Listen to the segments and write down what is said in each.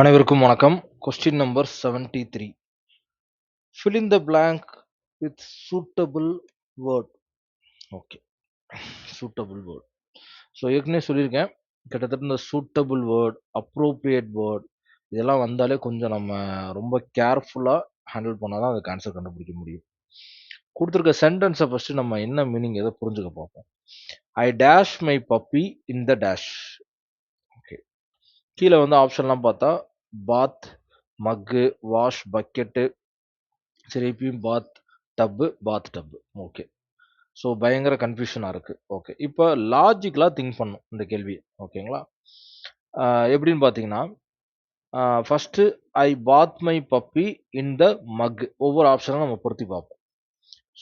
அனைவருக்கும் வணக்கம். Question number 73. Fill in the blank with suitable word. Okay, suitable word. So ஏற்கனவே சொல்லியிருக்கேன், கிட்டத்தட்ட இந்த சூட்டபிள் வேர்ட், அப்ரோப்ரியேட் வேர்ட் இதெல்லாம் வந்தாலே கொஞ்சம் நம்ம ரொம்ப கேர்ஃபுல்லாக ஹேண்டில் பண்ணால் தான் அதுக்கு ஆன்சர் கண்டுபிடிக்க முடியும். கொடுத்துருக்க சென்டென்ஸை ஃபஸ்ட்டு நம்ம என்ன மீனிங் எதை புரிஞ்சுக்க பார்ப்போம். I dash my puppy in the dash. Okay, கீழே வந்து ஆப்ஷன்லாம் பார்த்தா பாத், மக்கு, வாஷ், பக்கெட்டு, சரி இப்பயும் பாத் டப்பு. ஓகே, ஸோ பயங்கர கன்ஃபியூஷனாக இருக்குது. ஓகே, இப்போ லாஜிக்கலாக திங்க் பண்ணும் இந்த கேள்வி. ஓகேங்களா, எப்படின்னு பார்த்தீங்கன்னா, first I bath my puppy in the mug. ஒவ்வொரு ஆப்ஷனும் நம்ம பொருத்தி பார்ப்போம்.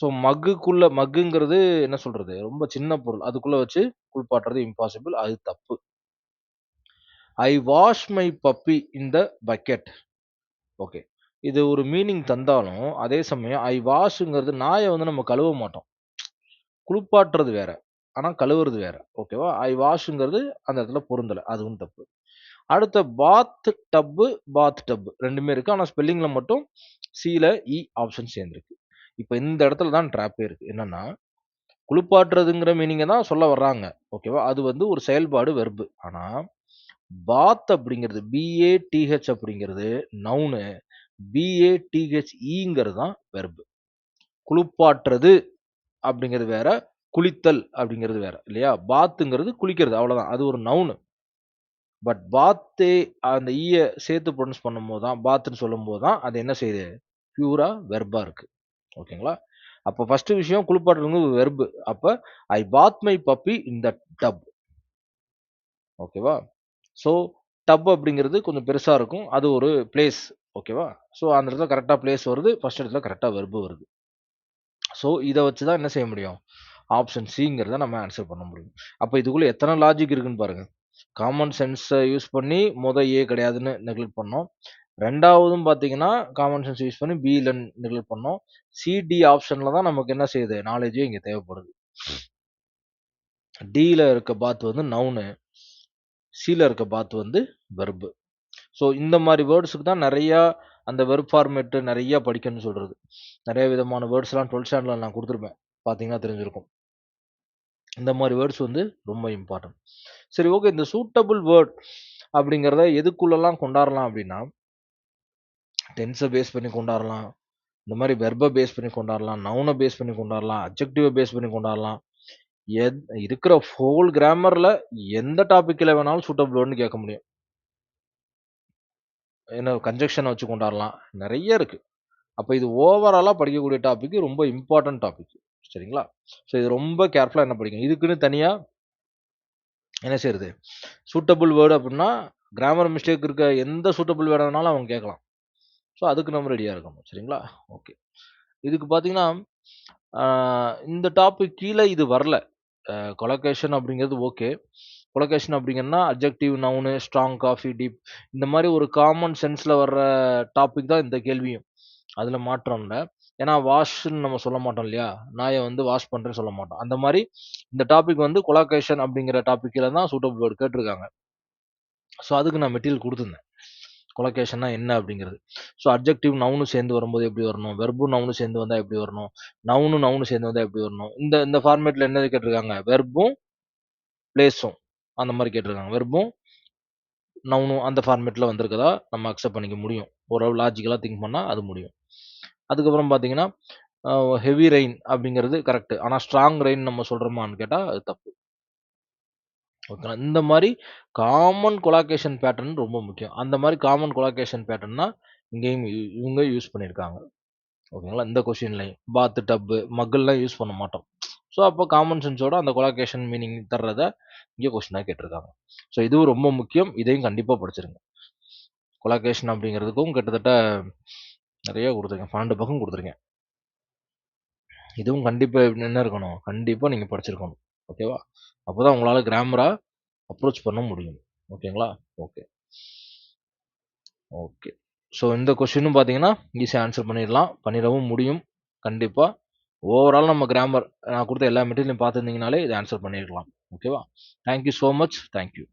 ஸோ மக்குங்கிறது என்ன சொல்கிறது, ரொம்ப சின்ன பொருள், அதுக்குள்ளே வச்சு குளிப்பாட்டுறது இம்பாசிபிள், அது தப்பு. I wash my puppy in the bucket. Okay, இது ஒரு மீனிங் தந்தாலும் அதே சமயம் ஐ வாஷுங்கிறது நாயை வந்து நம்ம கழுவ மாட்டோம், குளிப்பாட்டுறது வேற, ஆனால் கழுவுறது வேற. ஓகேவா, ஐ வாஷுங்கிறது அந்த இடத்துல பொருந்தலை, அதுவும் தப்பு. அடுத்த பாத் டப்பு ரெண்டுமே இருக்கு, ஆனால் ஸ்பெல்லிங்ல மட்டும் சில இ ஆப்ஷன் சேர்ந்துருக்கு. இப்போ இந்த இடத்துல தான் ட்ராப்பே இருக்கு. என்னன்னா, குளிப்பாட்டுறதுங்கிற மீனிங்கை தான் சொல்ல வர்றாங்க. ஓகேவா, அது வந்து ஒரு செயல்பாடு வெர்பு. ஆனால் பாத் அப்படிங்கிறது பிஏடிஹெச் அப்படிங்கிறது நவுனு, பிஏடிஹெச்இங்கிறது தான் வெர்பு. குளிப்பாட்டுறது அப்படிங்கிறது வேற, குளித்தல் அப்படிங்கிறது வேற இல்லையா. பாத்துங்கிறது குளிக்கிறது, அவ்வளவுதான், அது ஒரு நவுனு. பட் பாத்தே அந்த ஈய சேர்த்து ப்ரொனவுன்ஸ் பண்ணும்போது தான், பாத்துன்னு சொல்லும் போது தான் அது என்ன செய்யுது, பியூரா வெர்பா இருக்கு. ஓகேங்களா, அப்போ ஃபர்ஸ்ட் விஷயம் குளிப்பாட்டுறது வெர்பு. அப்ப I bath my puppy in the tub. ஓகேவா, ஸோ டப் அப்படிங்கிறது கொஞ்சம் பெருசா இருக்கும், அது ஒரு பிளேஸ். ஓகேவா, ஸோ அந்த இடத்துல கரெக்டாக பிளேஸ் வருது, ஃபர்ஸ்ட் இடத்துல கரெக்டாக வெர்பு வருது. ஸோ இதை வச்சு தான் என்ன செய்ய முடியும், ஆப்ஷன் சிங்கிறத நம்ம ஆன்சர் பண்ண முடியும். அப்போ இதுக்குள்ளே எத்தனை லாஜிக் இருக்குன்னு பாருங்க. காமன் சென்ஸை யூஸ் பண்ணி ஏ கிடையாதுன்னு நெக்லெக்ட் பண்ணோம். ரெண்டாவதும் பார்த்தீங்கன்னா காமன் சென்ஸ் யூஸ் பண்ணி பியில் நெக்லெக்ட் பண்ணோம். சிடி ஆப்ஷனில் தான் நமக்கு என்ன செய்யுது, நாலேஜே இங்கே தேவைப்படுது. டியில் இருக்க பாத் வந்து நவுனு, சியில் இருக்க பாத் வந்து வெர்பு. ஸோ இந்த மாதிரி வேர்ட்ஸுக்கு தான் நிறையா அந்த வெர்ப் ஃபார்மேட்டு நிறையா படிக்கணும்னு சொல்கிறது. நிறைய விதமான வேர்ட்ஸ்லாம் 12th ஸ்டாண்டர்டில் நான் கொடுத்துருப்பேன், பார்த்தீங்கன்னா தெரிஞ்சிருக்கும். இந்த மாதிரி வேர்ட்ஸ் வந்து ரொம்ப இம்பார்ட்டன்ட். சரி, ஓகே, இந்த சூட்டபிள் வேர்ட் அப்படிங்கிறத எதுக்குள்ளெல்லாம் கொண்டாடலாம் அப்படின்னா, டென்ஸை பேஸ் பண்ணி கொண்டாடலாம், இந்த மாதிரி வெர்பை பேஸ் பண்ணி கொண்டாடலாம், நவுனை பேஸ் பண்ணி கொண்டாடலாம், அப்ஜெக்டிவை பேஸ் பண்ணி கொண்டாடலாம். இருக்கிற ஹோல் கிராமரில் எந்த டாப்பிக்கில் வேணாலும் சூட்டபிள் வேர்ட்னு கேட்க முடியும். என்ன கன்ஜெக்ஷனை வச்சு கொண்டாடலாம், நிறைய இருக்குது. அப்போ இது ஓவராலாக படிக்கக்கூடிய டாபிக், ரொம்ப இம்பார்ட்டன்ட் டாபிக். சரிங்களா, ஸோ இது ரொம்ப கேர்ஃபுல்லாக என்ன படிக்கணும். இதுக்குன்னு தனியாக என்ன செய்யறது, சூட்டபிள் வேர்டு அப்படின்னா கிராமர் மிஸ்டேக் இருக்க எந்த சூட்டபிள் வேர்டு வேணாலும் அவங்க கேட்கலாம். ஸோ அதுக்கு நம்ம ரெடியாக இருக்கணும். சரிங்களா, ஓகே. இதுக்கு பார்த்தீங்கன்னா இந்த டாபிக் கீழே இது வரல. கொலோகேஷன் அப்படிங்கிறது ஓகே. கொலோகேஷன் அப்படிங்கன்னா adjective, noun, strong, coffee, deep, இந்த மாதிரி ஒரு காமன் சென்ஸில் வர்ற டாபிக் தான் இந்த கேள்வியும். அதில் மாற்றம் இல்லை. ஏன்னா வாஷ்ன்னு நம்ம சொல்ல மாட்டோம் இல்லையா, நாயை வந்து வாஷ் பண்ணுறேன்னு சொல்ல மாட்டோம். அந்த மாதிரி இந்த டாபிக் வந்து கொலாகேஷன் அப்படிங்கிற டாப்பிக்கில் தான் சூட்டபிள் வேர்டு கேட்டிருக்காங்க. ஸோ அதுக்கு நான் மெட்டீரியல் கொடுத்துருந்தேன், கொலோகேஷன்னா என்ன அப்படிங்கிறது. ஸோ அட்ஜெக்டிவ் நவுனு சேர்ந்து வரும்போது எப்படி வரணும், வெர்பும் நவுனு சேர்ந்து வந்தால் எப்படி வரணும், நவுனு சேர்ந்து வந்தால் எப்படி வரணும். இந்த ஃபார்மேட்டில் என்ன கேட்டிருக்காங்க, வெர்பும் பிளேஸும் அந்த மாதிரி கேட்டிருக்காங்க. வெர்பும் நவுனும் அந்த ஃபார்மேட்டில் வந்திருக்கதா நம்ம அக்செப்ட் பண்ணிக்க முடியும். ஓரளவு லாஜிக்கலாக திங்க் பண்ணால் அது முடியும். அதுக்கப்புறம் பார்த்தீங்கன்னா ஹெவி ரெயின் அப்படிங்கிறது கரெக்ட், ஆனால் ஸ்ட்ராங் ரெயின் நம்ம சொல்கிறோமான்னு கேட்டால் அது தப்பு. ஓகேங்களா, இந்த மாதிரி காமன் கொலாகேஷன் பேட்டர்ன் ரொம்ப முக்கியம். அந்த மாதிரி காமன் கொலாகேஷன் பேட்டர்ன் தான் இங்கேயும் இவங்க யூஸ் பண்ணியிருக்காங்க. ஓகேங்களா, இந்த கொஷின்லையும் பாத்து, டப்பு, மக்கள்லாம் யூஸ் பண்ண மாட்டோம். ஸோ அப்போ காமன் சென்ஸோட அந்த கொலாகேஷன் மீனிங் தர்றத இங்கே கொஷினாக கேட்டிருக்காங்க. ஸோ இதுவும் ரொம்ப முக்கியம், இதையும் கண்டிப்பாக படிச்சிருங்க. கொலாகேஷன் அப்படிங்கிறதுக்கும் கிட்டத்தட்ட நிறைய கொடுத்துருக்கேன், 12 பக்கம் கொடுத்துருக்கேன். இதுவும் கண்டிப்பாக என்ன இருக்கணும், கண்டிப்பாக நீங்கள் படிச்சிருக்கணும். ஓகேவா, அப்போ தான் உங்களால் கிராமராக அப்ரோச் பண்ண முடியும். ஓகேங்களா, ஓகே ஓகே. ஸோ இந்த கொஷினும் பார்த்தீங்கன்னா ஈஸியாக ஆன்சர் பண்ணிடவும் முடியும் கண்டிப்பாக. ஓவரால் நம்ம கிராமர் நான் கொடுத்த எல்லா மெட்டீரியலையும் பார்த்துருந்தீங்கனாலே இதை ஆன்சர் பண்ணிடலாம். ஓகேவா, தேங்க்யூ ஸோ மச், தேங்க்யூ.